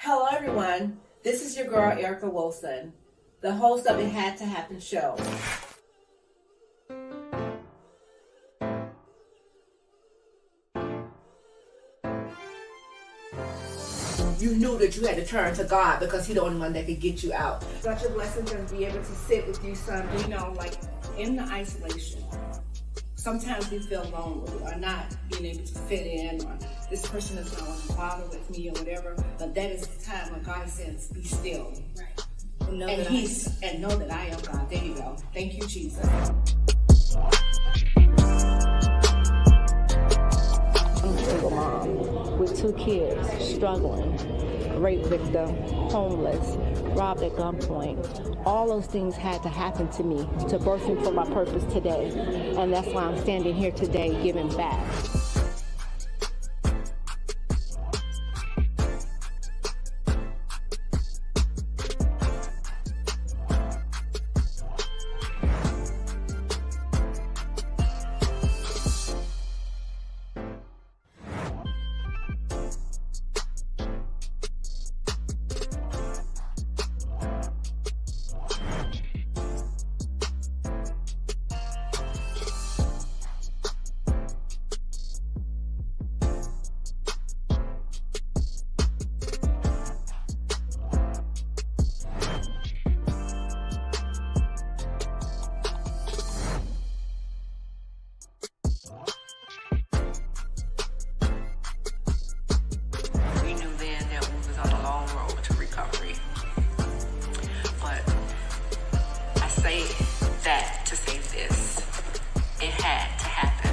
Hello, everyone. This is your girl, Erica Wilson, the host of the Had to Happen show. You knew that you had to turn to God because He's the only one that could get you out. Such a blessing to be able to sit with you, son. You know, like in the isolation, sometimes we feel lonely or not being able to fit in, or this person is not going to bother with me or whatever. But that is the time when God says, "Be still." Right. And know that I am God. There you go. Thank you, Jesus. I'm a single mom with 2 kids, struggling, rape victim, homeless, robbed at gunpoint. All those things had to happen to me to birth me for my purpose today. And that's why I'm standing here today giving back. That to say this, it had to happen.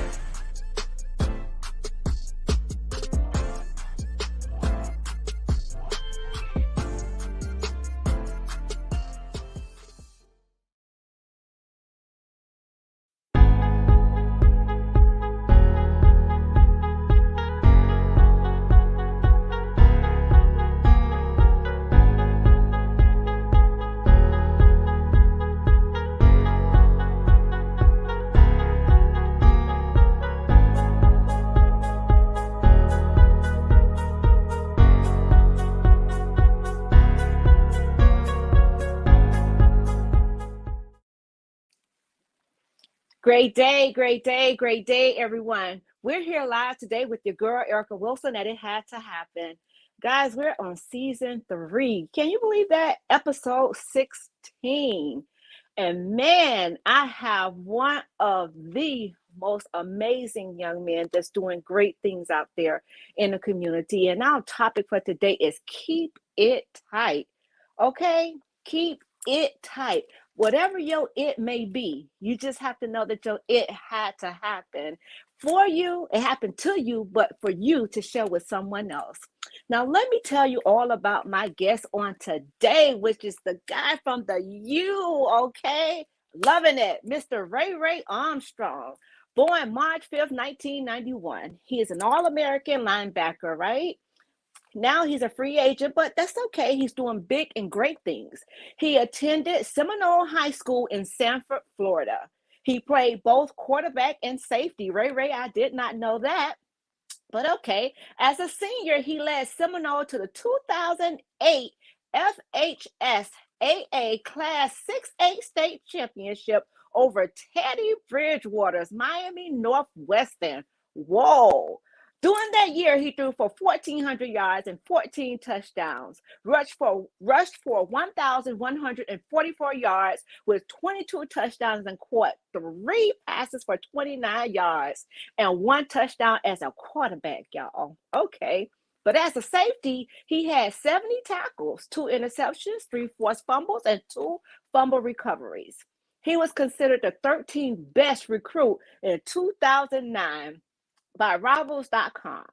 Great day, great day, great day, everyone. We're here live today with your girl, Erica Wilson, at It Had to Happen. Guys, we're on season 3. Can you believe that? Episode 16. And man, I have one of the most amazing young men that's doing great things out there in the community. And our topic for today is keep it tight. Okay? Keep it tight. Whatever your it may be, you just have to know that your it had to happen for you. It happened to you, but for you to share with someone else. Now, let me tell you all about my guest on today, which is the guy from the U, okay? Loving it, Mr. Ray Ray Armstrong. Born March 5th, 1991. He is an All-American linebacker, right? Now he's a free agent, but that's okay. He's doing big and great things. He attended Seminole High School in Sanford, Florida. He played both quarterback and safety. Ray Ray, I did not know that. But okay, as a senior, he led Seminole to the 2008 FHS AA Class 6A state championship over Teddy Bridgewater's Miami Northwestern. Whoa. During that year, he threw for 1,400 yards and 14 touchdowns, rushed for 1,144 yards with 22 touchdowns, and caught 3 passes for 29 yards and 1 touchdown as a quarterback, y'all. Okay. But as a safety, he had 70 tackles, 2 interceptions, 3 forced fumbles, and 2 fumble recoveries. He was considered the 13th best recruit in 2009 by rivals.com.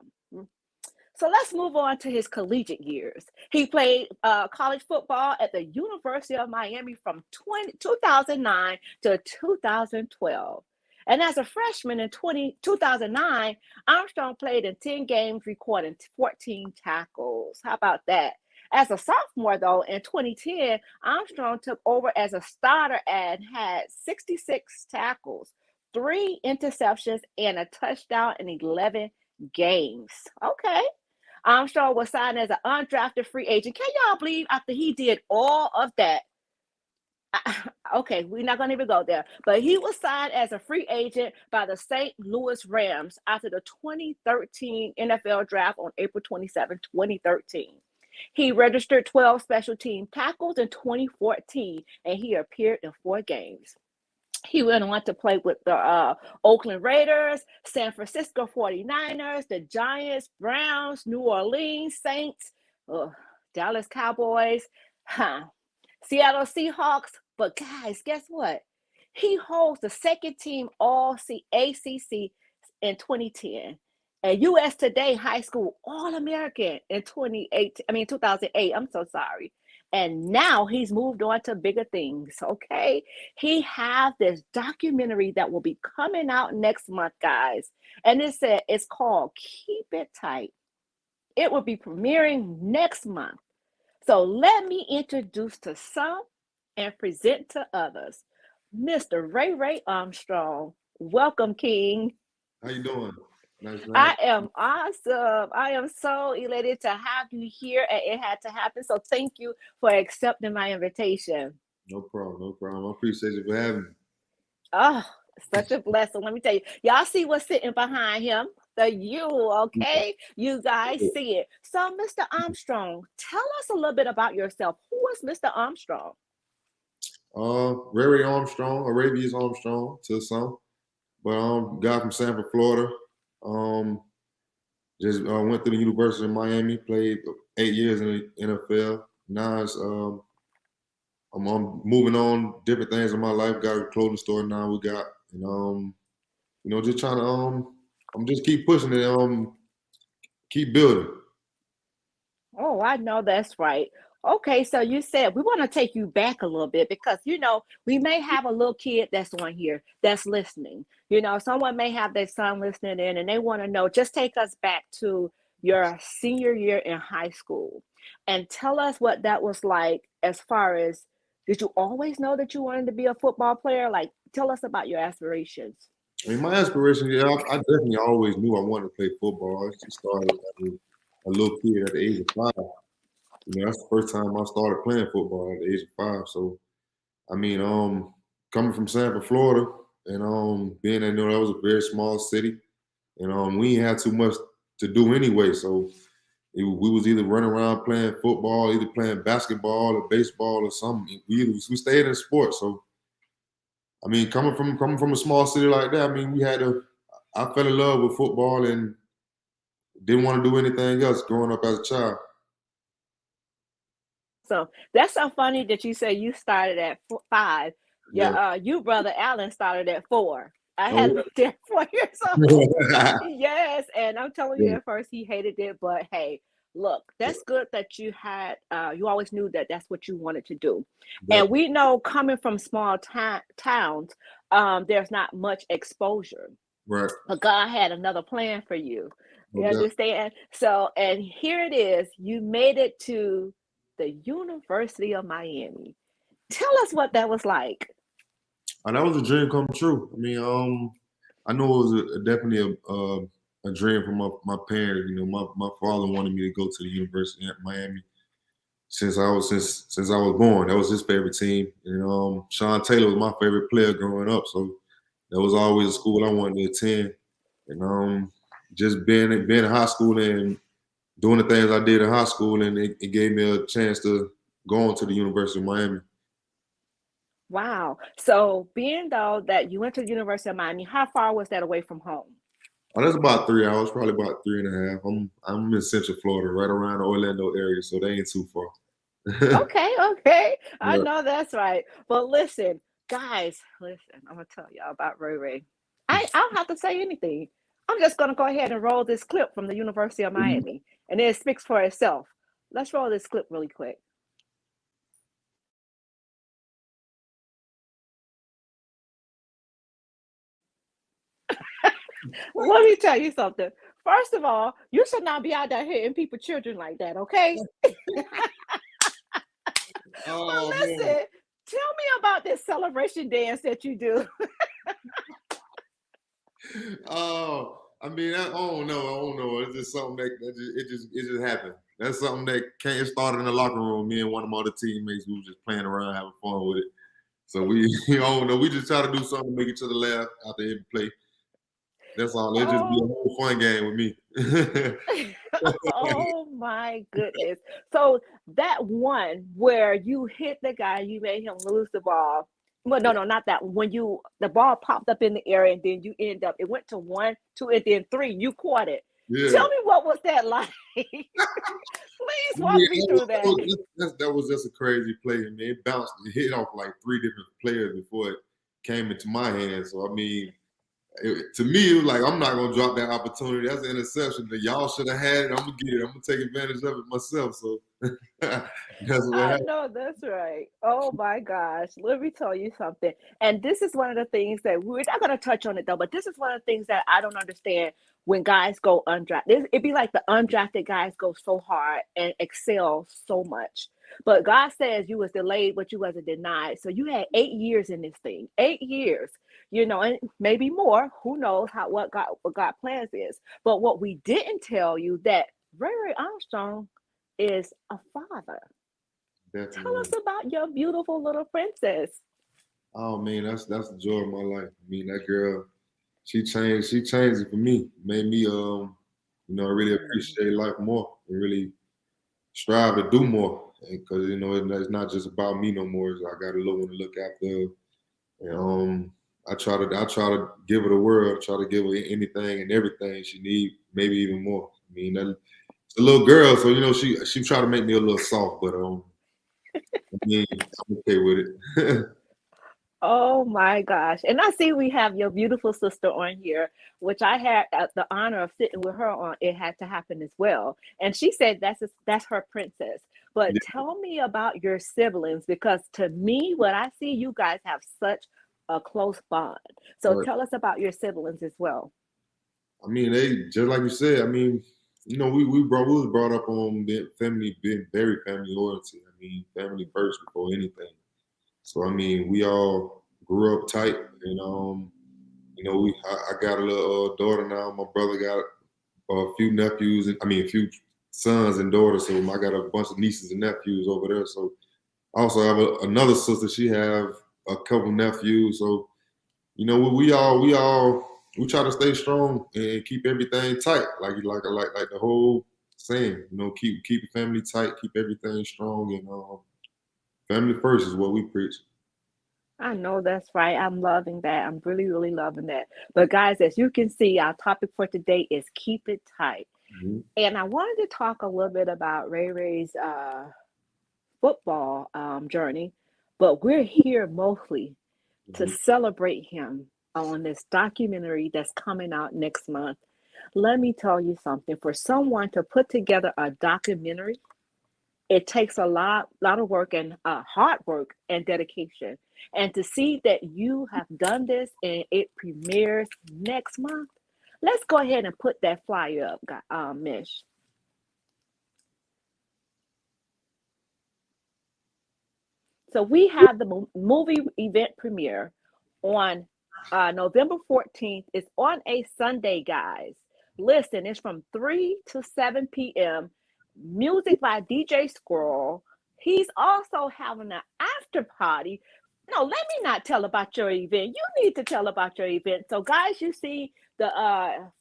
So let's move on to his collegiate years. He played college football at the University of Miami from 2009 to 2012. And as a freshman in 2009, Armstrong played in 10 games, recording 14 tackles. How about that? As a sophomore, though, in 2010, Armstrong took over as a starter and had 66 tackles, 3 interceptions, and a touchdown in 11 games. Okay. Armstrong was signed as an undrafted free agent. Can y'all believe after he did all of that? Okay, we're not going to even go there. But he was signed as a free agent by the St. Louis Rams after the 2013 NFL draft on April 27, 2013. He registered 12 special team tackles in 2014, and he appeared in 4 games. He went on to play with the Oakland Raiders, San Francisco 49ers, the Giants, Browns, New Orleans Saints, Dallas Cowboys, Seattle Seahawks. But guys, guess what? He holds the second team All ACC in 2010. And US Today High School All-American in 2008. I'm so sorry. And now he's moved on to bigger things. Okay. He has this documentary that will be coming out next month, guys. And it's called Keep It Tight. It will be premiering next month. So let me introduce to some and present to others, Mr. Ray Ray Armstrong. Welcome, King. How you doing? Nice. I am awesome. I am so elated to have you here, and it had to happen. So thank you for accepting my invitation. No problem. I appreciate you for having me. Oh, such a blessing. Let me tell you, y'all see what's sitting behind him? The U, okay? You guys see it. So, Mr. Armstrong, tell us a little bit about yourself. Who is Mr. Armstrong? Ray Ray Armstrong, Arabia's Armstrong to some, but guy from Sanford, Florida. Just went to the University of Miami, played 8 years in the NFL. Now I'm moving on different things in my life. Got a clothing store now. We got just trying to I'm just keep pushing it. Keep building. Oh, I know that's right. Okay, so you said we want to take you back a little bit because, we may have a little kid that's on here that's listening. Someone may have their son listening in and they want to know, just take us back to your senior year in high school and tell us what that was like as far as, did you always know that you wanted to be a football player? Like, tell us about your aspirations. I mean, my aspiration, I definitely always knew I wanted to play football. I just started as a little kid at the age of 5. That's the first time I started playing football at the age of 5. So, I mean, coming from Sanford, Florida, and being that that was a very small city, and we didn't have too much to do anyway. So, we was either running around playing football, either playing basketball or baseball or something. We stayed in sports. So, I mean, coming from a small city like that, I mean, I fell in love with football and didn't want to do anything else growing up as a child. So that's so funny that you say you started at 5. Yeah. You brother Alan started at 4. I had looked there 4 years old. Yes, and I'm telling you, at first he hated it, but hey, look, that's good that you had. You always knew that that's what you wanted to do, and we know coming from small towns, there's not much exposure. Right. But God had another plan for you. You understand? So, and here it is. You made it to the University of Miami. Tell us what that was like. And that was a dream come true. I mean, I know it was definitely a dream from my parents. My father wanted me to go to the University of Miami since I was born. That was his favorite team. And Sean Taylor was my favorite player growing up. So that was always a school I wanted to attend. And just being in high school and doing the things I did in high school, and it gave me a chance to go on to the University of Miami. Wow. So being though that you went to the University of Miami, how far was that away from home? Oh, that's about 3 hours, probably about 3.5. I'm in Central Florida, right around the Orlando area, so they ain't too far. Okay. I know that's right. But listen, guys, I'm gonna tell y'all about Ray Ray. I don't have to say anything. I'm just gonna go ahead and roll this clip from the University of Miami, and it speaks for itself. Let's roll this clip really quick. Let me tell you something. First of all, you should not be out there hitting people's children like that, okay? Well, listen, tell me about this celebration dance that you do. I mean, I don't know. It's just something it just happened. That's something that it started in the locker room. Me and one of my other teammates, we were just playing around, having fun with it. So we, I don't know. We just try to do something to make each other laugh after every play. That's all. It just be a Oh, whole fun game with me. oh my goodness. So that one where you hit the guy, you made him lose the ball. Well, no, not that one. When the ball popped up in the air and then you end up, it went to 1, 2, and then 3. You caught it. Yeah. Tell me what was that like? Please walk me through that. That was just a crazy play. I mean, it hit off like 3 different players before it came into my hands. So I mean, to me, it was like, I'm not gonna drop that opportunity. That's an interception. That y'all should have had it. I'm gonna get it. I'm gonna take advantage of it myself. So that's what I happened. know that's right. Oh my gosh. Let me tell you something. And this is one of the things that we're not going to touch on it though, but this is one of the things that I don't understand when guys go undrafted. It'd be like the undrafted guys go so hard and excel so much. But God says you was delayed, but you wasn't denied. So you had 8 years in this thing, 8 years, and maybe more. Who knows what God plans is. But what we didn't tell you that Ray Ray Armstrong is a father. Tell Definitely. us about your beautiful little princess. Oh man, that's the joy of my life. I mean, that girl, she changed it for me. Made me I really appreciate life more and really strive to do more. Because it's not just about me no more. I got a little one to look after. And I try to give her the world, try to give her anything and everything she needs, maybe even more. I mean, it's a little girl, so she try to make me a little soft, but I mean, I'm okay with it. Oh my gosh. And I see we have your beautiful sister on here, which I had the honor of sitting with her on. It had to happen as well. And she said that's her princess. But tell me about your siblings, because to me, what I see, you guys have such a close bond. So But tell us about your siblings as well. I mean, they just like you said. I mean, we was brought up on being very family oriented. I mean, family first before anything. So I mean, we all grew up tight, and I got a little daughter now. My brother got a few nephews, a few sons and daughters. So I got a bunch of nieces and nephews over there. So I also have another sister. She have a couple nephews. So we try to stay strong and keep everything tight, like the whole saying. Keep the family tight, keep everything strong, and family first is what we preach. I know that's right. I'm loving that. I'm really, really loving that. But guys, as you can see, our topic for today is keep it tight. Mhm. And I wanted to talk a little bit about Ray Ray's football journey, but we're here mostly to Mhm. celebrate him on this documentary that's coming out next month. Let me tell you something. For someone to put together a documentary, it takes a lot of work and hard work and dedication. And to see that you have done this and it premieres next month, let's go ahead and put that flyer up, Mish. So we have the movie event premiere on November 14th. It's on a Sunday, guys. Listen, it's from 3 to 7 p.m. Music by DJ Squirrel. He's also having an after party. No, let me not tell about your event. You need to tell about your event. So, guys, you see the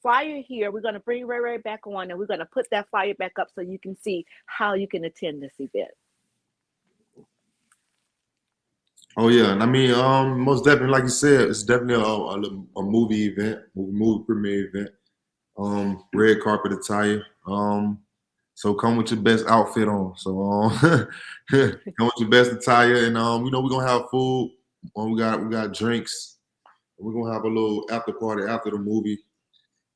flyer here. We're going to bring Ray Ray back on and we're going to put that flyer back up so you can see how you can attend this event. Oh yeah, and I mean, most definitely, like you said, it's definitely a movie event, movie premiere event. Red carpet attire. So come with your best outfit on. So come with your best attire, and we're gonna have food. We got drinks. We're gonna have a little after party after the movie.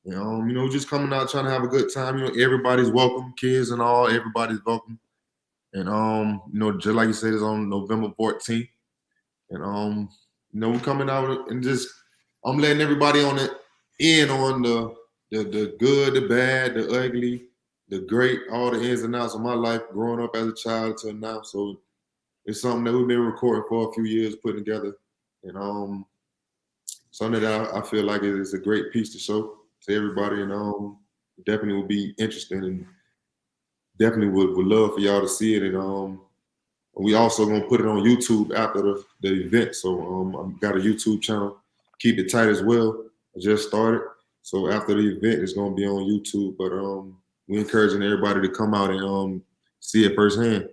And, just coming out trying to have a good time. Everybody's welcome, kids and all. Everybody's welcome. And just like you said, it's on November 14th. And we're coming out and just I'm letting everybody on it in on the good, the bad, the ugly, the great, all the ins and outs of my life growing up as a child till now. So it's something that we've been recording for a few years, putting together, and something that I feel like is a great piece to show. to everybody, and definitely will be interesting, and definitely would love for y'all to see it. And we also gonna put it on YouTube after the event. So I've got a YouTube channel, Keep It Tight as well. I just started. So after the event, it's gonna be on YouTube. But we're encouraging everybody to come out and see it firsthand.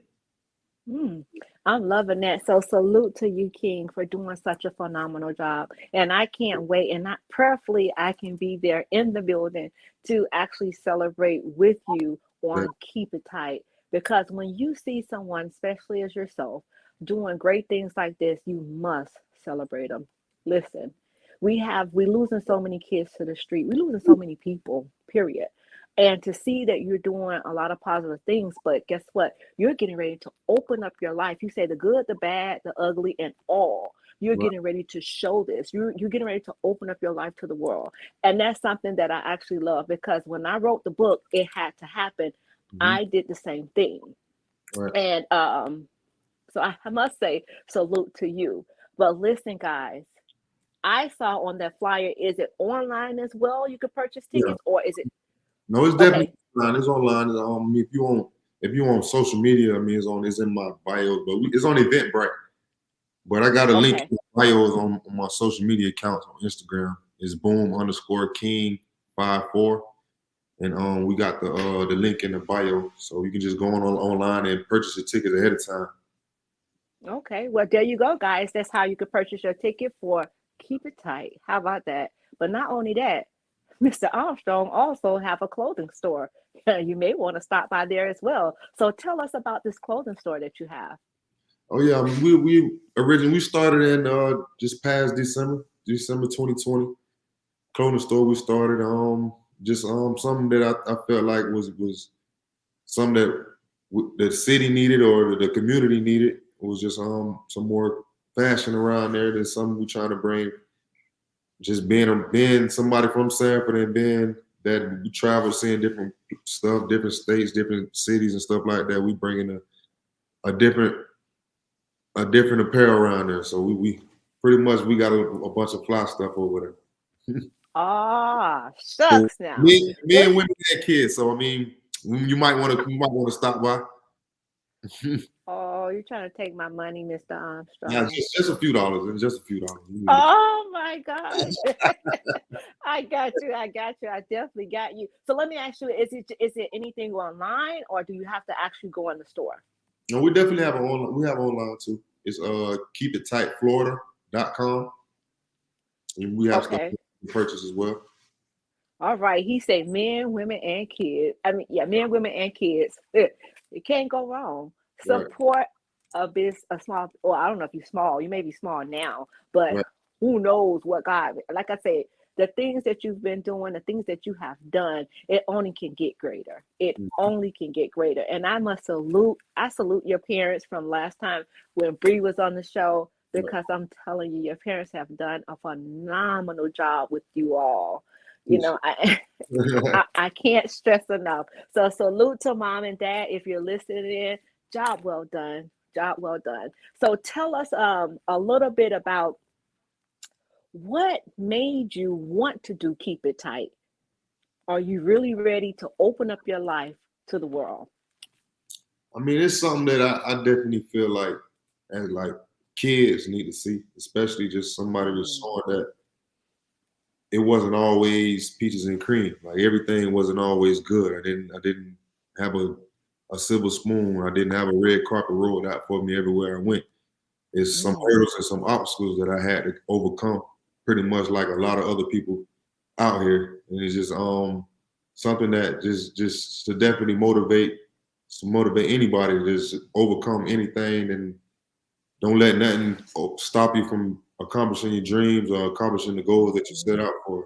I'm loving that. So salute to you, King, for doing such a phenomenal job. And I can't wait. And prayerfully, I can be there in the building to actually celebrate with you Yeah. on Keep It Tight. Because when you see someone, especially as yourself, doing great things like this, you must celebrate them. Listen, we losing so many kids to the street. We losing so many people, period. And to see that you're doing a lot of positive things, but guess what? You're getting ready to open up your life. You say the good, the bad, the ugly, and all. You're Right. getting ready to show this. You're getting ready to open up your life to the world. And that's something that I actually love, because when I wrote the book, It Had to Happen, I did the same thing. Right. And so I must say salute to you. But listen, guys, I saw on that flyer, is it online as well? You could purchase Yeah. tickets, or is it No, it's definitely okay? online. It's online. If you on social media, I mean, it's in my bio, but it's on Eventbrite. But I got a link Okay. in my bios on my social media accounts on Instagram. It's boom_king54. And we got the link in the bio. So you can just go online and purchase your tickets ahead of time. Okay, well, there you go, guys. That's how you could purchase your ticket for Keep It Tight. How about that? But not only that, Mr. Armstrong also have a clothing store. You may want to stop by there as well. So tell us about this clothing store that you have. Oh yeah, I mean, we originally started in just past December 2020. Clothing store we started just something that I felt like was something that the city needed or the community needed. It was just some more fashion around there. There's something we're trying to bring. Just being somebody from Sanford and being that we travel, seeing different stuff, different states, different cities and stuff like that. We bringing a different apparel around there. So we pretty much we got a bunch of fly stuff over there. Ah, So shucks now. me What? and women and kids. So I mean, you might want to stop by. Oh, you're trying to take my money, Mr. Yeah, Armstrong. just a few dollars. It's just a few dollars. Oh my gosh. I got you. I got you. I definitely got you. So let me ask you, is it anything online, or do you have to actually go in the store? No, we definitely have we have online too. It's keepittightflorida.com. And we have stuff Okay. to purchase as well. All right. He said men, women, and kids. I mean, yeah, men, women, and kids. You can't go wrong. Right, Support a small, well, I don't know if you're small. You may be small now, but right. who knows what God, like I said, the things that you've been doing, the things that you have done, it only can get greater. It only can get greater. And I salute your parents from last time when Bree was on the show, because I'm telling you, your parents have done a phenomenal job with you all. You know, I can't stress enough. So salute to mom and dad if you're listening in. Job well done. Job well done. So tell us a little bit about what made you want to do Keep It Tight. Are you really ready to open up your life to the world? I mean, it's something that I definitely feel like as like kids need to see, especially just somebody that's showing that it wasn't always peaches and cream. Like everything wasn't always good. I didn't have a silver spoon. I didn't have a red carpet rolled out for me everywhere I went. It's some hurdles and some obstacles that I had to overcome, pretty much like a lot of other people out here. And it's just something that just to definitely motivate anybody to just overcome anything, and don't let nothing stop you from accomplishing your dreams or accomplishing the goals that you set out for.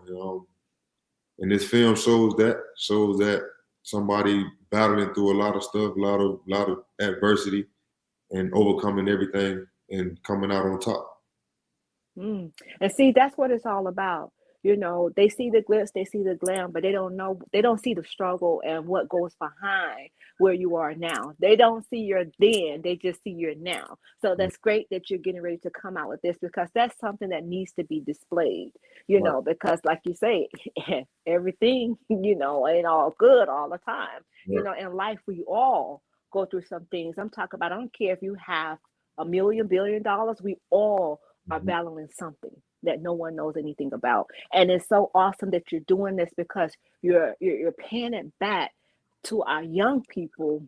And this film shows that somebody battling through a lot of stuff, a lot of adversity, and overcoming everything and coming out on top. And see, that's what it's all about. You know, they see the glitz, they see the glam, but they don't see the struggle and what goes behind where you are now. They don't see your then, they just see your now. So that's great that you're getting ready to come out with this, because that's something that needs to be displayed, you Right. know, because like you say, everything, you know, ain't all good all the time. You Right. know, in life we all go through some things. I'm talking about, I don't care if you have a million, $1 billion, we all are Mhm. battling something that no one knows anything about. And it's so awesome that you're doing this, because you're paying it back to our young people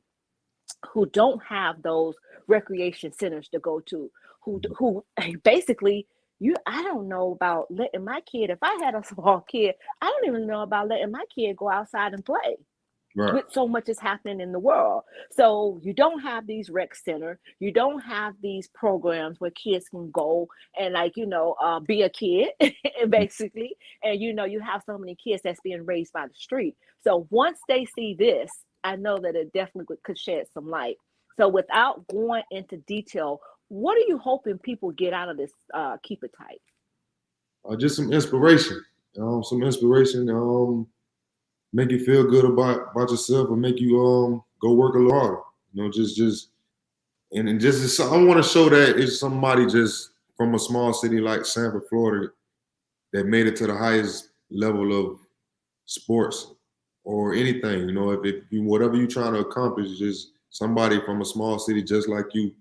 who don't have those recreation centers to go to, who basically, I don't know about letting my kid, if I had a small kid, I don't even know about letting my kid go outside and play Right. with so much is happening in the world. So you don't have these rec center, you don't have these programs where kids can go and, like, you know, be a kid basically. And you know, you have so many kids that's being raised by the street. So once they see this, I know that it definitely could shed some light. So without going into detail, what are you hoping people get out of this? Keep it tight. Just some inspiration. Some inspiration. Make you feel good about yourself, and make you go work a little harder. You know, just and just I want to show that it's somebody just from a small city like Sanford, Florida, that made it to the highest level of sports or anything. You know, if you, whatever you're trying to accomplish, just somebody from a small city just like you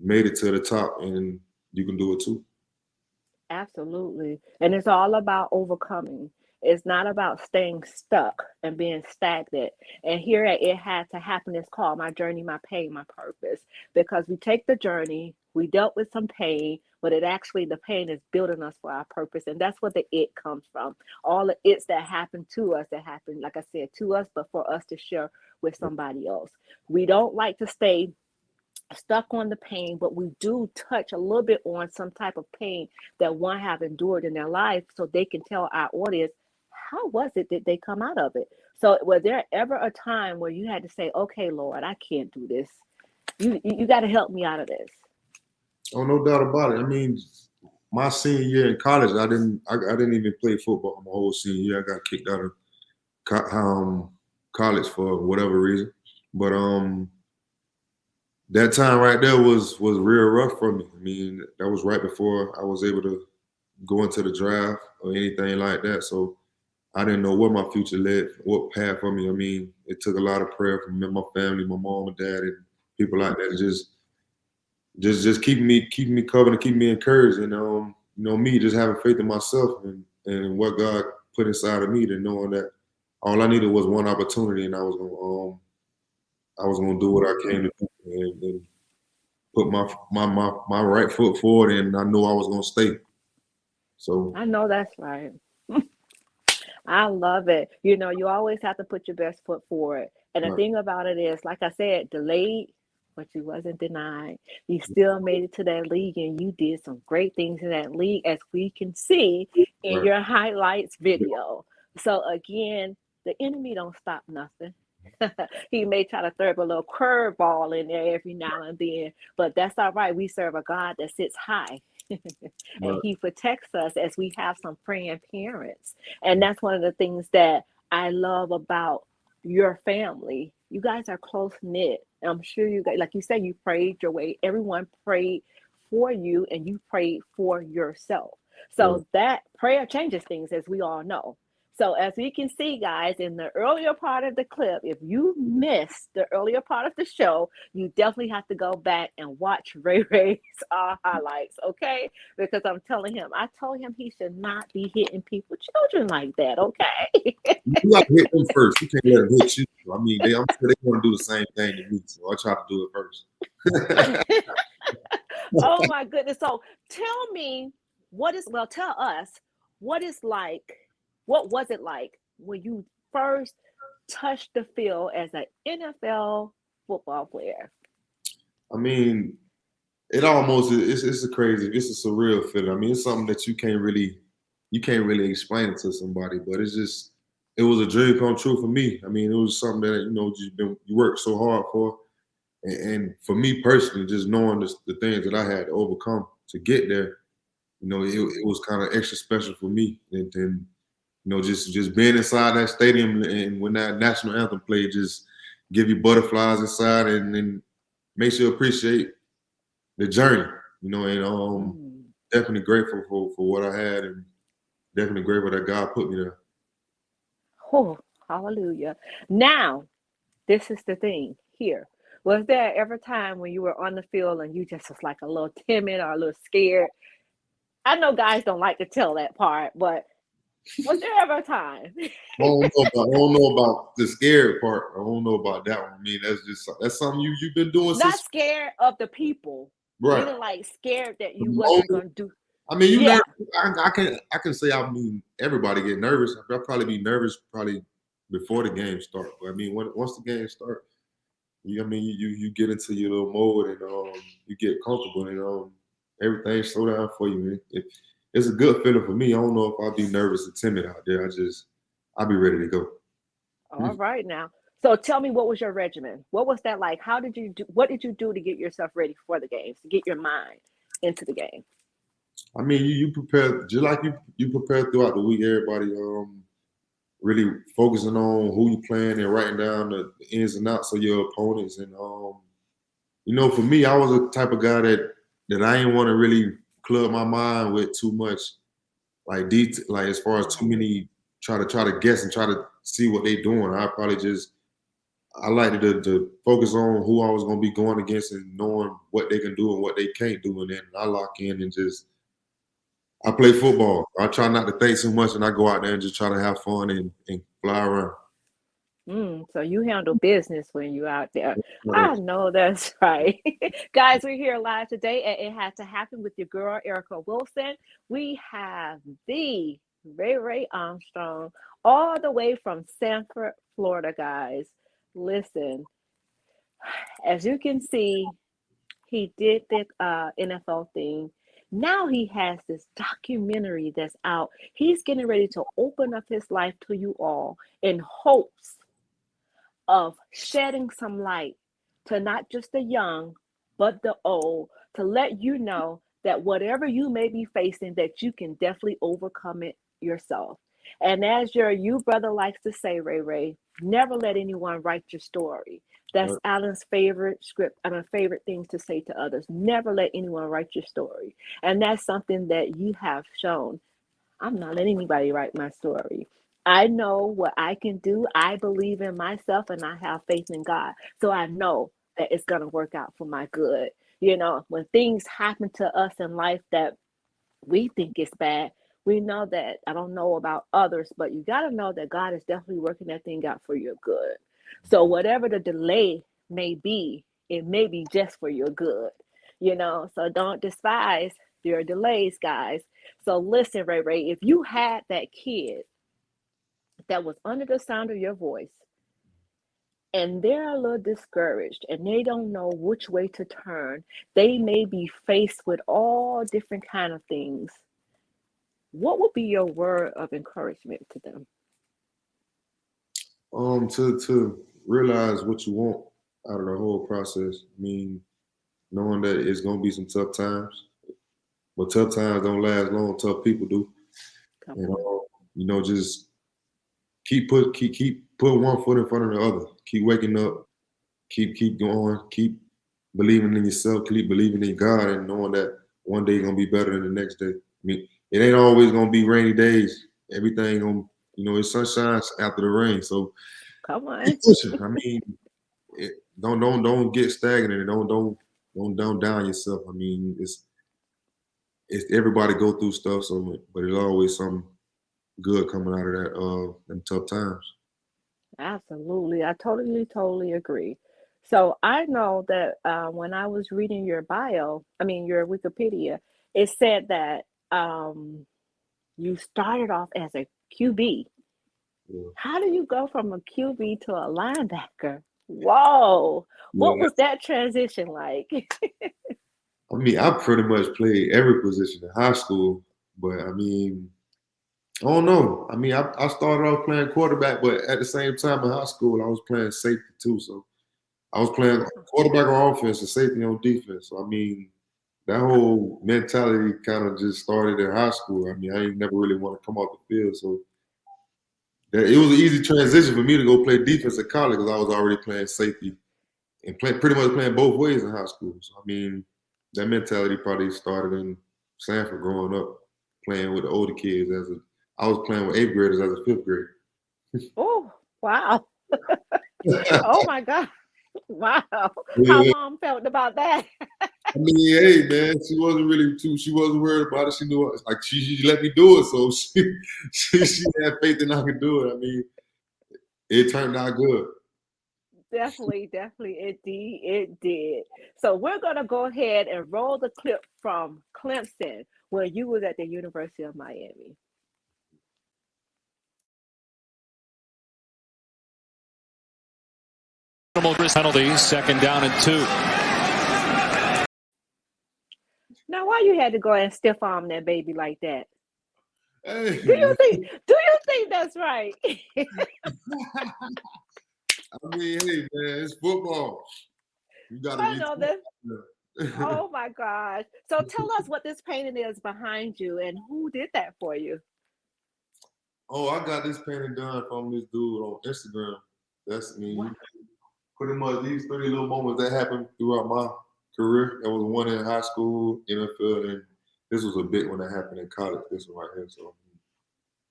made it to the top, and you can do it too. Absolutely. And it's all about overcoming. It's not about staying stuck and being stagnant. And here at It Had to Happen is called My Journey, My Pain, My Purpose. Because we take the journey, we dealt with some pain, but it actually, the pain is building us for our purpose. And that's what the it comes from. All the it's that happened to us, that happened, like I said, to us, but for us to share with somebody else. We don't like to stay stuck on the pain, but we do touch a little bit on some type of pain that one have endured in their life, so they can tell our audience how was it that they come out of it. So was there ever a time where you had to say, okay, Lord, I can't do this, you got to help me out of this? Oh, no doubt about it. I mean, my senior year in college, I didn't even play football my whole senior year. I got kicked out of college for whatever reason. But that time right there was real rough for me. I mean, that was right before I was able to go into the draft or anything like that. So I didn't know what my future led, what path for me. I mean, it took a lot of prayer from my family, my mom and dad, and people like that to just keep me covered and keep me encouraged. And me just having faith in myself and what God put inside of me, to knowing that all I needed was one opportunity, and I was gonna do what I came to do, and put my right foot forward, and I knew I was gonna stay. So I know that's right. I love it. You know, you always have to put your best foot forward. And the right, thing about it is, like I said, delayed, but you wasn't denied. You still made it to that league, and you did some great things in that league, as we can see in right, your highlights video. So again, the enemy don't stop nothing. He may try to throw up a little curveball in there every now and then, but that's all right. We serve a God that sits high. And right. he protects us as we have some praying parents. And that's one of the things that I love about your family. You guys are close knit. I'm sure you guys, like you said, you prayed your way. Everyone prayed for you, and you prayed for yourself. Right. So that prayer changes things, as we all know. So as we can see, guys, in the earlier part of the clip, if you missed the earlier part of the show, you definitely have to go back and watch Ray Ray's highlights, okay? Because I'm telling him, I told him he should not be hitting people, children like that, okay? You got to hit them first. You can't let them hit you. I mean, I'm sure they want to do the same thing to me, so I try to do it first. Oh my goodness. So tell me, tell us what is like, what was it like when you first touched the field as an NFL football player? I mean, it almost it's a crazy, it's a surreal feeling. I mean, it's something that you can't really explain it to somebody, but it was a dream come true for me. I mean, it was something that you worked so hard for, and for me personally, just knowing the things that I had to overcome to get there, it was kind of extra special for me. And then, just being inside that stadium and when that national anthem played, just give you butterflies inside and makes you appreciate the journey, and definitely grateful for what I had and definitely grateful that God put me there. Oh, hallelujah. Now, this is the thing here. Was there ever a time when you were on the field and you just was like a little timid or a little scared? I know guys don't like to tell that part, but was there ever a time? I don't know about the scared part. I don't know about that one. I mean, that's something you've been doing Not since, scared of the people, right? meaning like scared that you The wasn't moment- gonna do. I mean, you Yeah. nervous. I can say, I mean, everybody get nervous. I'll probably be nervous before the game start. But I mean, once the game start, you get into your little mode and you get comfortable and everything slow down for you. Man. It's a good feeling for me. I don't know if I'll be nervous or timid out there. I'll be ready to go. All right now. So tell me, what was your regimen? What was that like? How did you do? What did you do to get yourself ready for the games, to get your mind into the game? I mean, you prepare just like you prepare throughout the week. Everybody really focusing on who you playing and writing down the ins and outs of your opponents. And for me, I was a type of guy that I didn't want to really club my mind with too much, like like as far as too many try to guess and try to see what they doing. I like to focus on who I was going to be going against and knowing what they can do and what they can't do, and then I lock in and I play football. I try not to think so much, and I go out there and just try to have fun and fly around. So you handle business when you're out there. Right. I know that's right. Guys, we're here live today at It Had to Happen with your girl, Erica Wilson. We have the Ray Ray Armstrong all the way from Sanford, Florida, guys. Listen, as you can see, he did the NFL thing. Now he has this documentary that's out. He's getting ready to open up his life to you all in hopes of shedding some light to not just the young, but the old, to let you know that whatever you may be facing, that you can definitely overcome it yourself. And as you brother likes to say, Ray Ray, never let anyone write your story. That's Right. Alan's favorite favorite things to say to others. Never let anyone write your story. And that's something that you have shown. I'm not letting anybody write my story. I know what I can do. I believe in myself and I have faith in God. So I know that it's going to work out for my good. When things happen to us in life that we think is bad, we know that, I don't know about others, but you got to know that God is definitely working that thing out for your good. So whatever the delay may be, it may be just for your good, so don't despise your delays, guys. So listen, Ray Ray, if you had that kid that was under the sound of your voice and they're a little discouraged and they don't know which way to turn, they may be faced with all different kind of things, what would be your word of encouragement to them? To realize what you want out of the whole process. I mean, knowing that it's gonna be some tough times, but tough times don't last long. Tough people do. Come And on. just keep putting one foot in front of the other. Keep waking up. Keep going. Keep believing in yourself. Keep believing in God, and knowing that one day gonna be better than the next day. I mean, it ain't always gonna be rainy days. Everything gonna, it's sunshine after the rain. So Come keep on. pushing. I mean, don't get stagnant. Don't down yourself. I mean, it's everybody go through stuff. So, but there's always something good coming out of that them tough times. Absolutely. I totally agree. So I know that when I was reading your your Wikipedia, it said that you started off as a QB. Yeah. How do you go from a QB to a linebacker? Whoa. Yeah. What was that transition like? I mean, I pretty much played every position in high school, but I mean, I don't know. I mean, I started off playing quarterback, but at the same time in high school, I was playing safety too. So I was playing quarterback on offense and safety on defense. So I mean, that whole mentality kind of just started in high school. I mean, I ain't never really want to come off the field, so it was an easy transition for me to go play defense at college because I was already playing safety and pretty much playing both ways in high school. So I mean, that mentality probably started in Sanford growing up, playing with the older kids. I was playing with 8th graders as a 5th grader. Oh, wow. Oh my God. Wow. How Yeah. mom felt about that? I mean, hey man, she wasn't worried about it. She knew like she let me do it, so she had faith that I could do it. I mean, it turned out good. Definitely, it did. So we're gonna go ahead and roll the clip from Clemson, where you was at the University of Miami. Penalties, 2nd down and 2. Now, why you had to go and stiff arm that baby like that? Hey, Do you think that's right? I mean, hey man, it's football. You gotta I be. know that. Oh my gosh. So tell us what this painting is behind you and who did that for you. Oh, I got this painting done from this dude on Instagram. That's me. Wow. Pretty much these 3 little moments that happened throughout my career. There was one in high school, NFL, and this was a big one that happened in college. This one right here. So.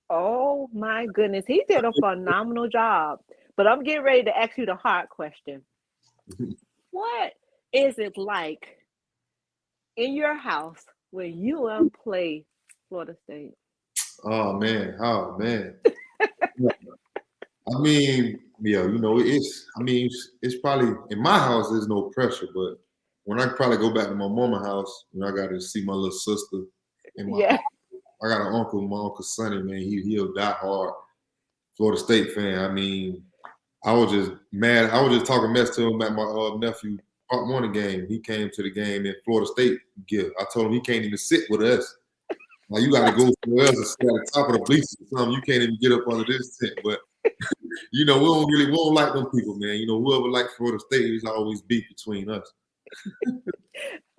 Oh my goodness. He did a phenomenal job. But I'm getting ready to ask you the hard question. What is it like in your house when you play Florida State? Oh man. I mean, yeah, it's probably in my house. There's no pressure, but when I probably go back to my mama's house, I got to see my little sister and I got an uncle, my Uncle Sonny, man. He'll die hard Florida State fan. I mean, I was just mad. I was just talking mess to him at my nephew part morning game. He came to the game in Florida State gear. I told him he can't even sit with us. Like, you got to go somewhere else and sit at the top of the bleachers or something. You can't even get up under this tent. But we don't like them people, man. Whoever likes Florida State, there's always beef between us.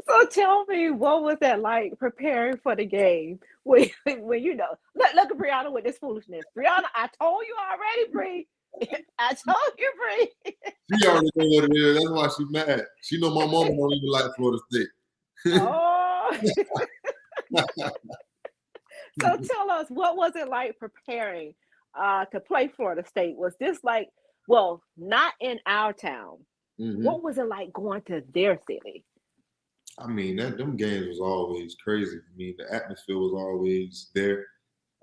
So tell me, what was that like preparing for the game? When look at Brianna with this foolishness. Brianna, I told you already, Bree. I told you, Bree. She already know what it is. That's why she's mad. She know my mama don't even like Florida State. Oh. So tell us, what was it like preparing to play Florida State? Was this like, well, not in our town. Mm-hmm. What was it like going to their city? I mean, them games was always crazy. I mean, the atmosphere was always there.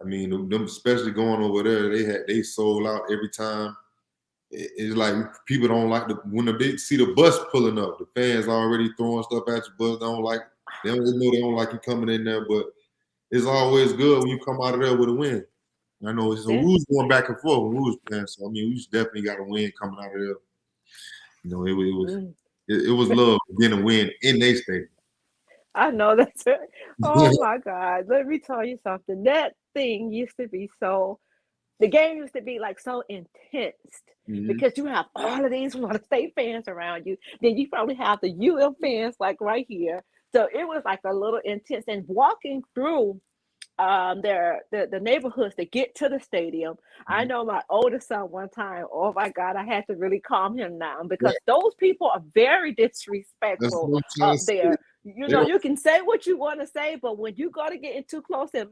I mean, them especially going over there, they sold out every time. It's like people don't like when they see the bus pulling up. The fans already throwing stuff at your bus. They don't like you coming in there, but it's always good when you come out of there with a win. I know we was going back and forth when we was playing, so I mean, we definitely got a win coming out of there. It was love getting a win in their stadium. I know that's right. Oh my God. Let me tell you something. That thing used to be the game used to be like so intense because you have all of these Florida State fans around you. Then you probably have the UM fans like right here. So it was like a little intense. And walking through the neighborhoods to get to the stadium. I know my oldest son one time, oh my God, I had to really calm him down because those people are very disrespectful up there. You can say what you want to say, but when you go to getting too close in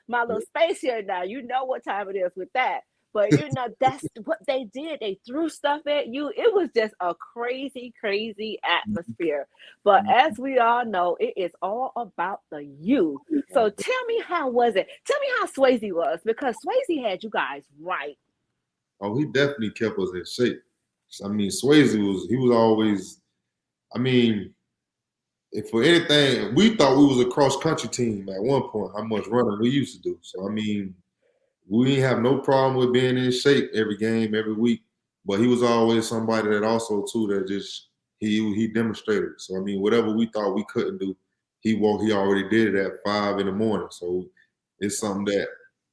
my little space here now, you know what time it is with that. But that's what they did. They threw stuff at you. It was just a crazy, crazy atmosphere. But as we all know, it is all about the you. So tell me, how was it? Tell me how Swayze was, because Swayze had you guys right. Oh, he definitely kept us in shape. I mean, Swayze was always, I mean, if for anything, we thought we was a cross-country team at one point, how much running we used to do. So, I mean, we didn't have no problem with being in shape every game, every week. But he was always somebody that also, too, that just he demonstrated. So, I mean, whatever we thought we couldn't do, he already did it at 5 a.m. So it's something that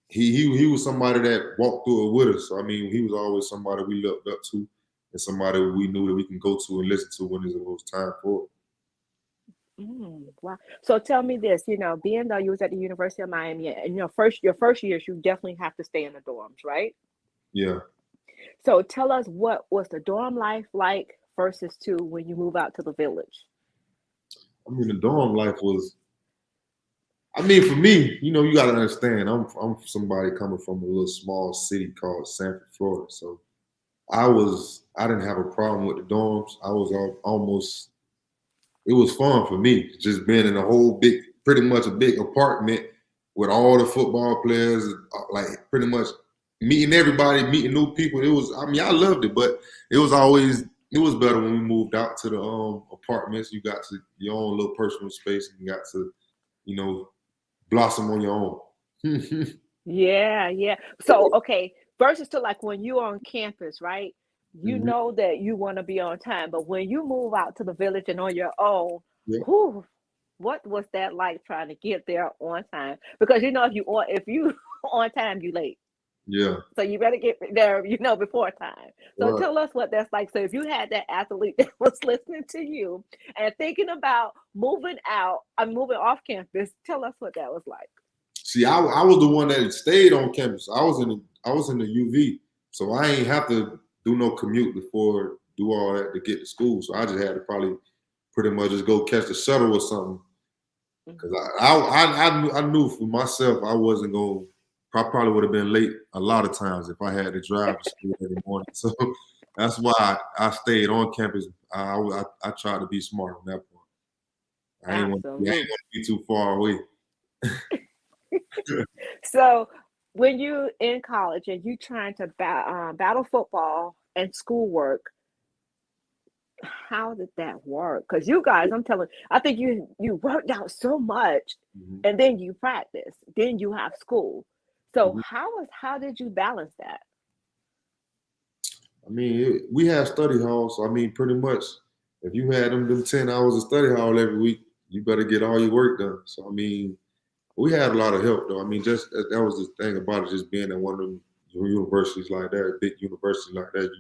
he was somebody that walked through it with us. So, I mean, he was always somebody we looked up to and somebody we knew that we can go to and listen to when it was time for it. Wow. So tell me this, being though you was at the University of Miami, and your first years, you definitely have to stay in the dorms, right? Yeah. So tell us, what was the dorm life like versus to when you move out to the village? I mean, the dorm life was. I mean, for me, you got to understand. I'm somebody coming from a little small city called Sanford, Florida. So I didn't have a problem with the dorms. I was almost. It was fun for me just being in a whole pretty much a big apartment with all the football players, like pretty much meeting everybody, meeting new people. It was. I mean, I loved it, but it was better when we moved out to the apartments. You got to your own little personal space, and you got to, you know, blossom on your own. Yeah, yeah. So, okay, versus to like when you're on campus, right? You Mhm. know that you want to be on time, but when you move out to the village and on your own, Yeah, whew, what was that like trying to get there on time? Because if you on time, you late. yeah, So you better get there, before time. So right. tell us what that's like. So if you had that athlete that was listening to you and thinking about moving out, I'm moving off campus, tell us what that was like. See, I was the one that stayed on campus. I was in the UV, so I ain't have to do no commute before do all that to get to school. So I just had to probably pretty much just go catch the shuttle or something. Because Mhm. I knew for myself I wasn't going. I probably would have been late a lot of times if I had to drive to school every morning. So that's why I stayed on campus. I tried to be smart on that point. I ain't Absolutely. want to be too far away. So when you in college and you trying to battle football and schoolwork, how did that work? Because you guys, I'm telling, I think you worked out so much, Mhm, and then you practice, then you have school. So mhm. how did you balance that? I mean, we had study halls. So I mean, pretty much, if you had them 10 hours of study hall every week, you better get all your work done. So I mean, we had a lot of help though. I mean, just that was the thing about it, just being at one of them universities like that, big university like that.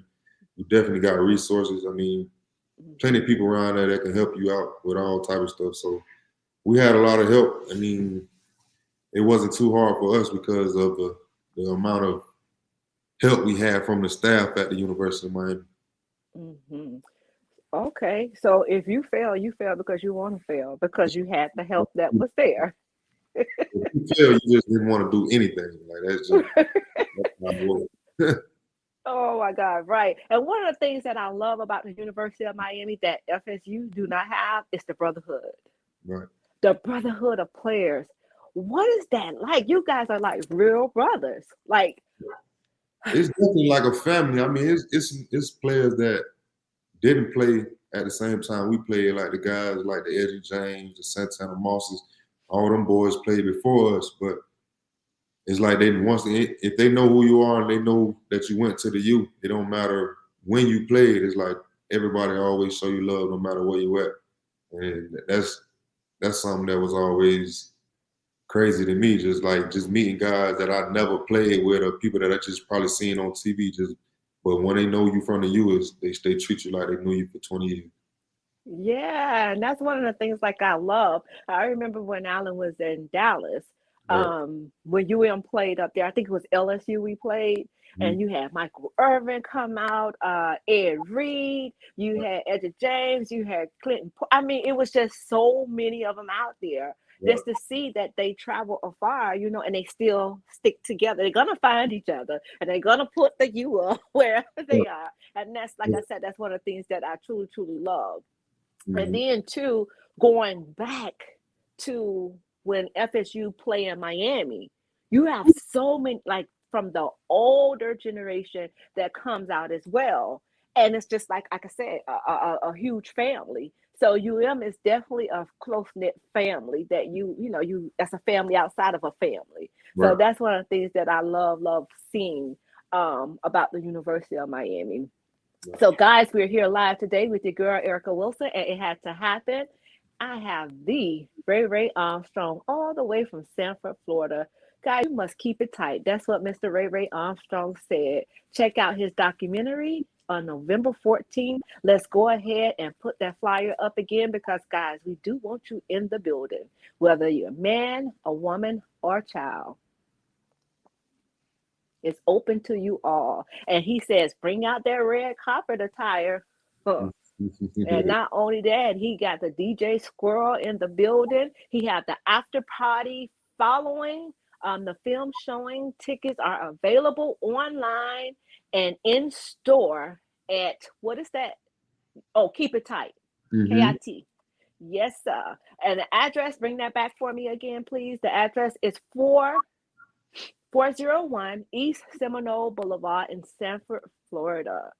You definitely got resources. I mean, plenty of people around there that can help you out with all type of stuff. So we had a lot of help. I mean, it wasn't too hard for us because of the amount of help we had from the staff at the University of Miami. Hmm. Okay, so if you fail because you want to fail because you had the help that was there. If you fail, you just didn't want to do anything. Like that's how it was. Oh my God, right. And one of the things that I love about the University of Miami that FSU do not have is the brotherhood. Right. The brotherhood of players. What is that like? You guys are like real brothers. Like, It's definitely like a family. I mean, it's players that didn't play at the same time we played, like the guys like the Eddie James, the Santana Mosses, all them boys played before us. But it's like if they know who you are and they know that you went to the U, it don't matter when you played. It's like everybody always show you love no matter where you at, and that's something that was always crazy to me. Just meeting guys that I never played with or people that I just probably seen on TV. But when they know you from the U, they treat you like they knew you for 20 years. yeah, and that's one of the things like I love. I remember when Allen was in Dallas, Right. when UM played up there, I think it was LSU we played, Mhm. and you had Michael Irvin come out, Ed Reed, you had Eddie James, you had Clinton. I mean, it was just so many of them out there. Right. Just to see that they travel afar, and they still stick together. They're gonna find each other, and they're gonna put the U up wherever they are. And that's, like Yeah. I said, that's one of the things that I truly, truly love. And Mhm. then too, going back to when FSU play in Miami, you have so many, like from the older generation that comes out as well. And it's just like I said, a huge family. So UM is definitely a close knit family that you that's a family outside of a family. So Right. that's one of the things that I love seeing about the University of Miami. Right. So, guys, we're here live today with your girl, Erica Wilson, and it had to happen. I have the Ray Ray Armstrong all the way from Sanford, Florida. Guys, you must keep it tight. That's what Mr. Ray Ray Armstrong said. Check out his documentary on November 14th. Let's go ahead and put that flyer up again because, guys, we do want you in the building, whether you're a man, a woman, or a child. It's open to you all. And he says, bring out that red carpet attire. Huh. And not only that, he got the DJ Squirrel in the building. He had the after party following the film showing. Tickets are available online and in store at, what is that? Oh, Keep It Tight. KIT. Yes, sir. And the address, bring that back for me again, please. The address is 401 East Seminole Boulevard in Sanford, Florida.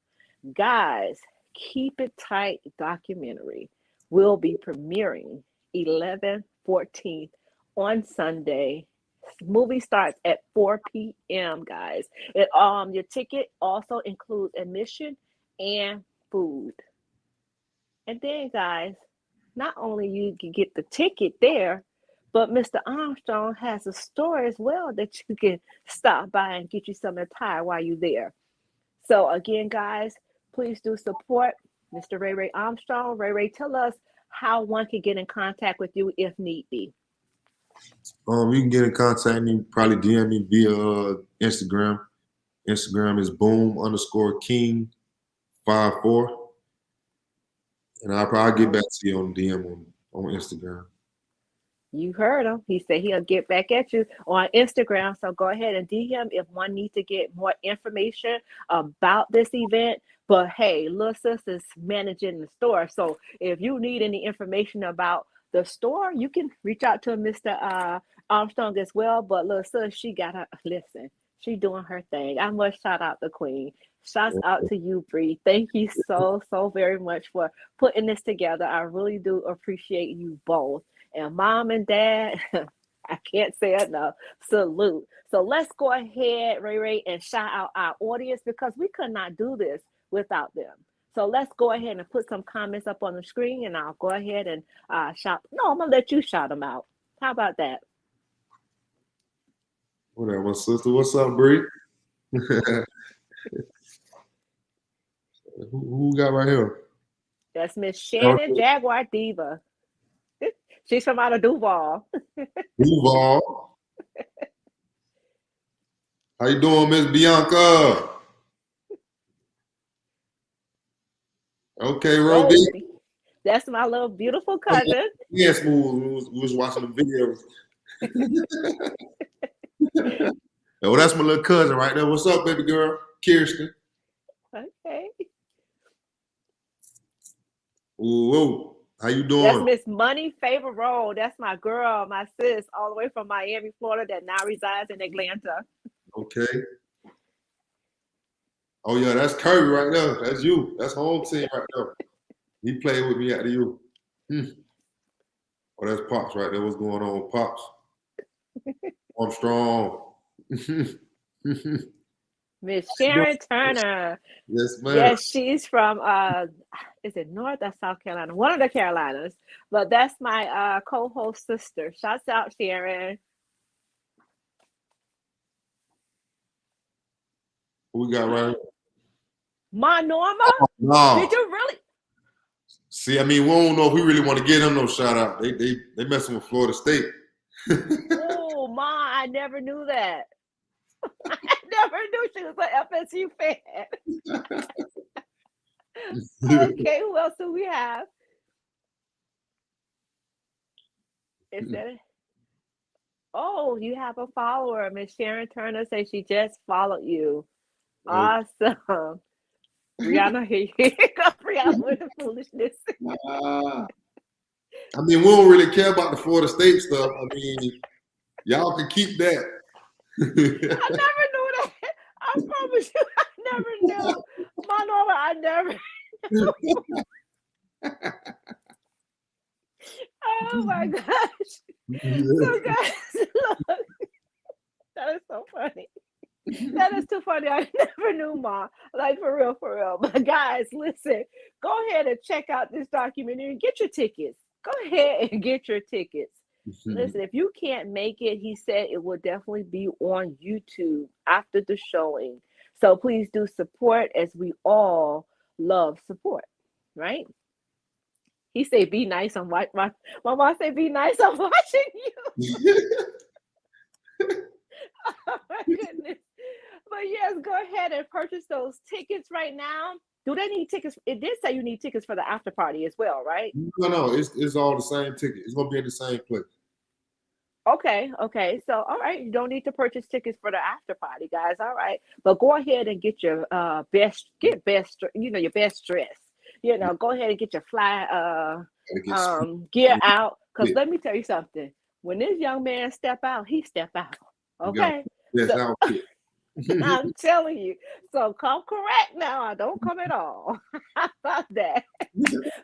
Guys, Keep It Tight documentary will be premiering 11/14 on Sunday. Movie starts at 4 p.m., guys. Your ticket also includes admission and food. And then, guys, not only you can get the ticket there, but Mr. Armstrong has a store as well that you can stop by and get you some attire while you're there. So again, guys, please do support Mr. Ray Ray Armstrong. Ray Ray, tell us how one can get in contact with you if need be. You can get in contact with me, probably DM me via Instagram. Instagram is boom_king54. And I'll probably get back to you on DM on Instagram. You heard him. He said he'll get back at you on Instagram. So go ahead and DM if one needs to get more information about this event. But hey, little sister's managing the store. So if you need any information about the store, you can reach out to Mr. Armstrong as well. But little sister, she got her, listen, she doing her thing. I must shout out the queen. Shouts out to you, Bree. Thank you so very much for putting this together. I really do appreciate you both. And mom and dad, I can't say enough, salute. So let's go ahead, Ray Ray, and shout out our audience because we could not do this without them. So let's go ahead and put some comments up on the screen and I'll go ahead and shout. No, I'm going to let you shout them out. How about that? Whatever, my sister. What's up, Bree? Who we got right here? That's Miss Shannon Jaguar Diva. She's from out of Duval. Duval. How you doing, Miss Bianca? Okay, Roby. That's my little beautiful cousin. Yeah, Smooth. We was watching the videos. Oh, that's my little cousin right there. What's up, baby girl? Kirsten. Okay. Ooh, how you doing? That's Miss Money Favor Roll. That's my girl, my sis, all the way from Miami, Florida, that now resides in Atlanta. Okay. Oh yeah, that's Kirby right there. That's you. That's home team right there. He played with me after you. Oh, that's Pops right there. What's going on, Pops? Armstrong. Miss Sharon Turner. Yes, ma'am. Yes, she's from is it North or South Carolina? One of the Carolinas. But that's my co-host sister. Shouts out, Sharon. Who we got right here? Ma Norma? Oh, no. Did you really? See, I mean, we don't know if we really want to get them no shout out. They messing with Florida State. Oh, Ma, I never knew that. I never knew she was an FSU fan. Okay, who else do we have? Is that it? Oh, you have a follower. Miss Sharon Turner says she just followed you. Awesome. Brianna, here you go. Brianna with the foolishness. I mean, we don't really care about the Florida State stuff. I mean, y'all can keep that. I never knew that. I promise you, I never knew. My Norma, I never knew. Oh my gosh. So guys, look. That is so funny. That is too funny. I never knew, Ma. Like, for real. But guys, listen. Go ahead and check out this documentary and get your tickets. Go ahead and get your tickets. Listen, if you can't make it, he said it will definitely be on YouTube after the showing. So please do support, as we all love support, right? He said, "Be nice." My mom said, "Be nice." I'm watching you. Oh my goodness. But yes, go ahead and purchase those tickets right now. Do they need tickets? It did say you need tickets for the after party as well, right? No, it's all the same ticket. It's gonna be in the same place. Okay. So, all right, you don't need to purchase tickets for the after party, guys. All right, but go ahead and get your best, your best dress. Go ahead and get your fly gear out. Because let me tell you something. When this young man step out, he step out. Okay. Yes, So, I'm telling you. So come correct now. I don't come at all. How about that?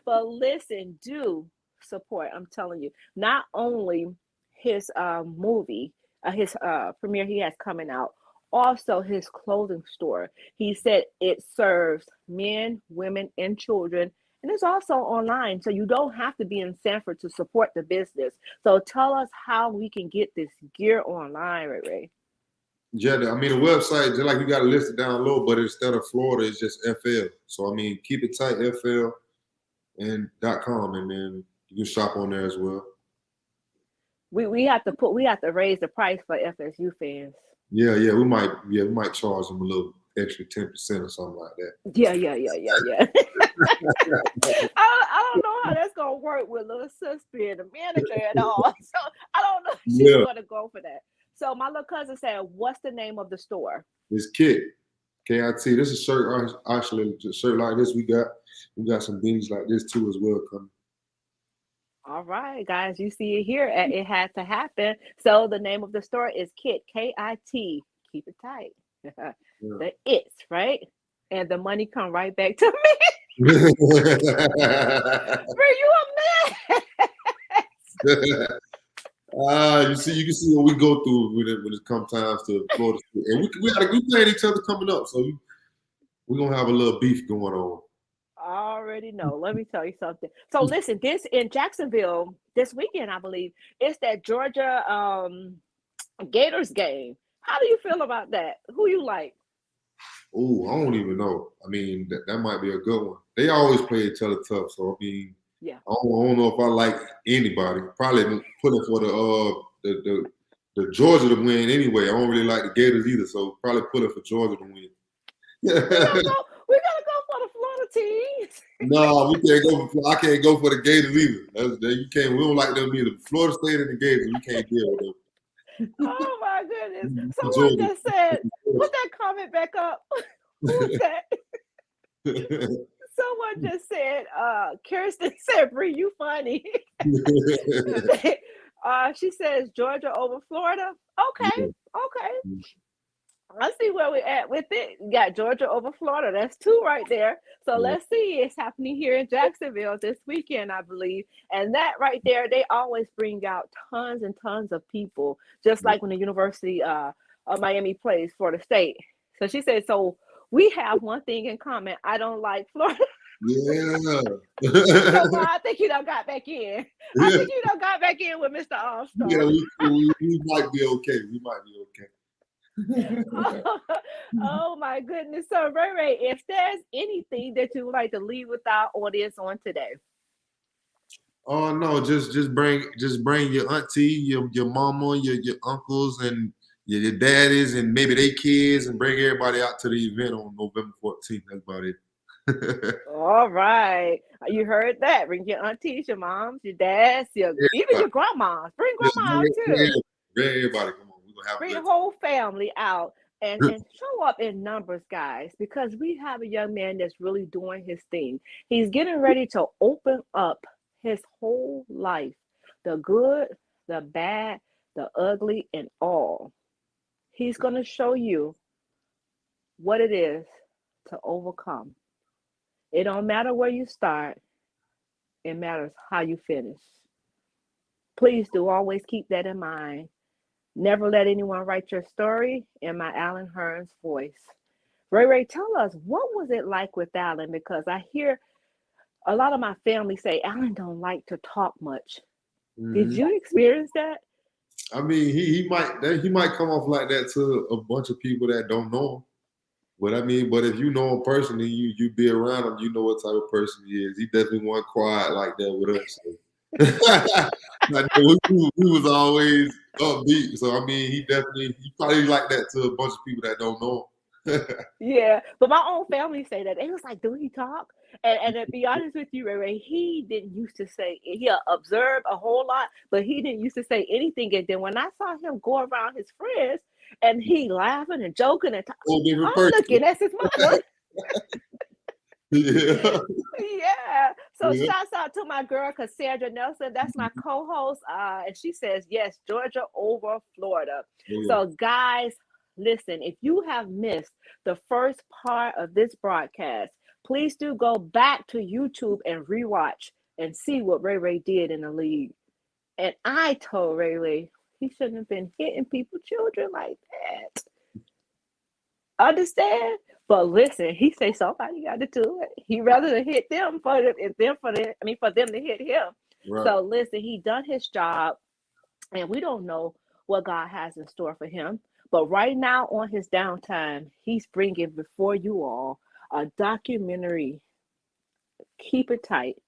But listen, do support. I'm telling you. Not only his movie, his premiere he has coming out, also his clothing store. He said it serves men, women, and children. And it's also online. So you don't have to be in Sanford to support the business. So tell us how we can get this gear online, Ray Ray. Yeah, I mean, the website, just like you got to list it down low, but instead of Florida, it's just FL. So, I mean, keep it tight, FL and .com, and then you can shop on there as well. We have to raise the price for FSU fans. Yeah, we might charge them a little extra 10% or something like that. Yeah. I don't know how that's gonna work with little sis being the manager at all. So I don't know if she's gonna go for that. So my little cousin said, "What's the name of the store?" It's KIT. KIT. This is a shirt, actually, a shirt like this. We got some beanies like this too as well coming. All right, guys, you see it here at It Had to Happen. So the name of the store is KIT, KIT. Keep it tight. The it's right, and the money come right back to me. Bro, you a mess. You can see what we go through when it comes times to Florida State, and we playing each other coming up, so we're gonna have a little beef going on. I already know. Let me tell you something. So listen, this in Jacksonville this weekend, I believe, it's that Georgia Gators game. How do you feel about that? Who you like? Oh, I don't even know. I mean, that might be a good one. They always play each other tough, so I mean, yeah. I don't know if I like anybody. Probably putting for the Georgia to win anyway. I don't really like the Gators either, so probably putting for Georgia to win. We gotta go for the Florida teams. No, we can't go. I can't go for the Gators either. You can't. We don't like them either. Florida State and the Gators, we can't deal with them. Oh my goodness! Someone just said, "Put that comment back up." Who's that? Someone just said, Kirsten said, "Bree, you funny." She says Georgia over Florida. Okay. Let's see where we're at with it. You got Georgia over Florida. That's 2 right there. So let's see. It's happening here in Jacksonville this weekend, I believe. And that right there, they always bring out tons and tons of people, just like when the University of Miami plays Florida State. So she said, so we have one thing in common. I don't like Florida. Yeah. So I think you done got back in. I think you done got back in with Mr. Armstrong. Yeah, we might be okay. We might be okay. Oh my goodness. So Ray Ray, if there's anything that you would like to leave with our audience on today. Oh no, just bring your auntie, your mama, your uncles, and your daddies, and maybe their kids, and bring everybody out to the event on November 14th. That's about it. All right. You heard that. Bring your aunties, your moms, your dads, even your grandmas. Bring grandma out too. Bring everybody. Come on. Bring the whole family out and show up in numbers, guys, because we have a young man that's really doing his thing. He's getting ready to open up his whole life, the good, the bad, the ugly, and all. He's going to show you what it is to overcome. It don't matter where you start. It matters how you finish. Please do always keep that in mind. Never let anyone write your story in my Alan Hearns voice. Ray Ray, tell us, what was it like with Alan? Because I hear a lot of my family say Alan don't like to talk much. Mm-hmm. Did you experience that? I mean, he might come off like that to a bunch of people that don't know him. But I mean, but if you know him personally, you be around him, you know what type of person he is. He definitely wasn't quiet like that with us. So. I know he was always upbeat. So I mean, he probably like that to a bunch of people that don't know him. Yeah, but my own family say that. They was like, "Do he talk?" And to be honest with you, Ray Ray, he didn't used to say. He observed a whole lot, but he didn't used to say anything. And then when I saw him go around his friends and he laughing and joking and Whole different I'm person. looking at his mother. Yeah. Yeah. So Yeah. shouts out to my girl Cassandra Nelson. That's my co-host. And she says, yes, Georgia over Florida. Yeah. So guys, listen, if you have missed the first part of this broadcast, please do go back to YouTube and rewatch and see what Ray Ray did in the league. And I told Ray Ray he shouldn't have been hitting people's children like that. Understand? But listen, he say somebody got to do it. He rather than hit them for them to hit him. Right. So listen, he done his job, and we don't know what God has in store for him. But right now on his downtime, he's bringing before you all a documentary. Keep it tight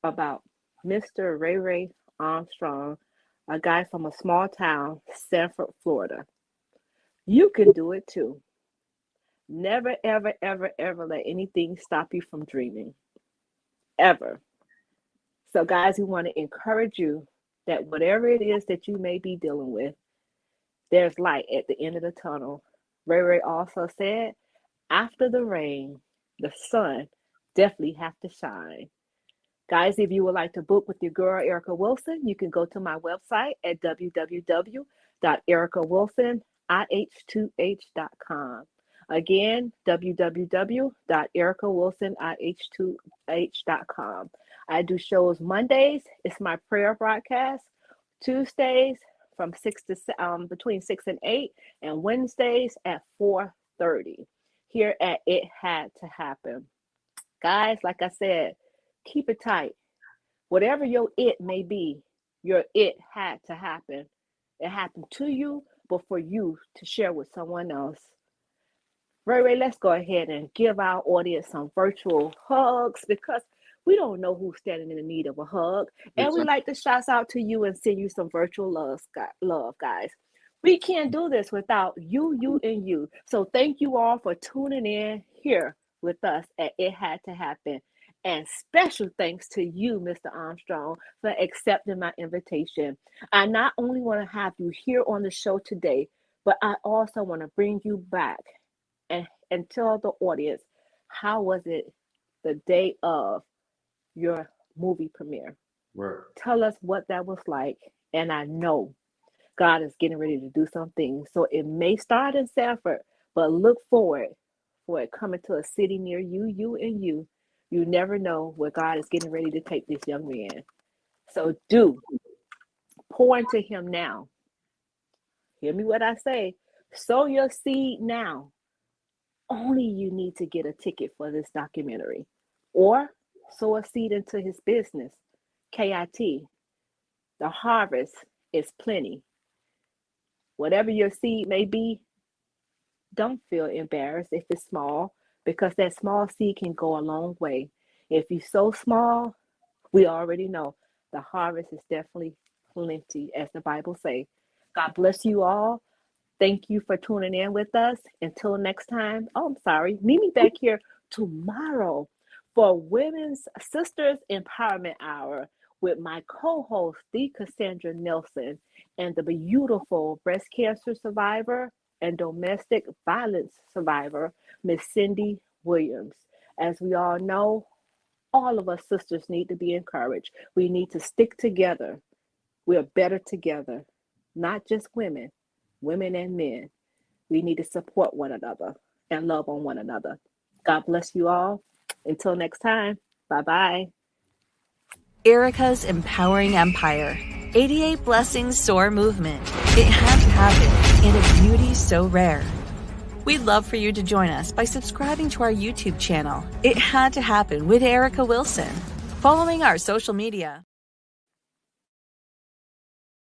about Mr. Ray Ray Armstrong, a guy from a small town, Sanford, Florida. You can do it too. Never, ever, ever, ever let anything stop you from dreaming. Ever. So, guys, we want to encourage you that whatever it is that you may be dealing with, there's light at the end of the tunnel. Ray Ray also said, after the rain, the sun definitely have to shine. Guys, if you would like to book with your girl, Erica Wilson, you can go to my website at www.ericawilsonih2h.com. Again, www.ericawilsonih2h.com. I do shows Mondays. It's my prayer broadcast. Tuesdays from between 6 and 8, and Wednesdays at 4:30 here at It Had to Happen. Guys, like I said, keep it tight. Whatever your it may be, your it had to happen. It happened to you, but for you to share with someone else. Ray Ray, let's go ahead and give our audience some virtual hugs because we don't know who's standing in the need of a hug. And we like to shout out to you and send you some virtual love, guys. We can't do this without you, and you. So thank you all for tuning in here with us at It Had to Happen. And special thanks to you, Mr. Armstrong, for accepting my invitation. I not only want to have you here on the show today, but I also want to bring you back and tell the audience, how was it the day of your movie premiere? Right. Tell us what that was like. And I know God is getting ready to do something. So it may start in Sanford, but look forward for it coming to a city near you, and you. You never know where God is getting ready to take this young man. So do pour into him now. Hear me what I say. Sow your seed now. Only you need to get a ticket for this documentary, or sow a seed into his business, KIT. The harvest is plenty. Whatever your seed may be, don't feel embarrassed if it's small, because that small seed can go a long way. If you sow small, we already know the harvest is definitely plenty, as the Bible says. God bless you all. Thank you for tuning in with us. Until next time. Meet me back here tomorrow for Women's Sisters Empowerment Hour with my co-host, the Cassandra Nelson, and the beautiful breast cancer survivor and domestic violence survivor, Miss Cindy Williams. As we all know, all of us sisters need to be encouraged. We need to stick together. We're better together, not just women and men. We need to support one another and love on one another. God bless you all. Until next time, bye-bye. Erica's Empowering Empire. 88 Blessings Soar Movement. It had to happen in a beauty so rare. We'd love for you to join us by subscribing to our YouTube channel. It Had to Happen with Erica Wilson. Following our social media.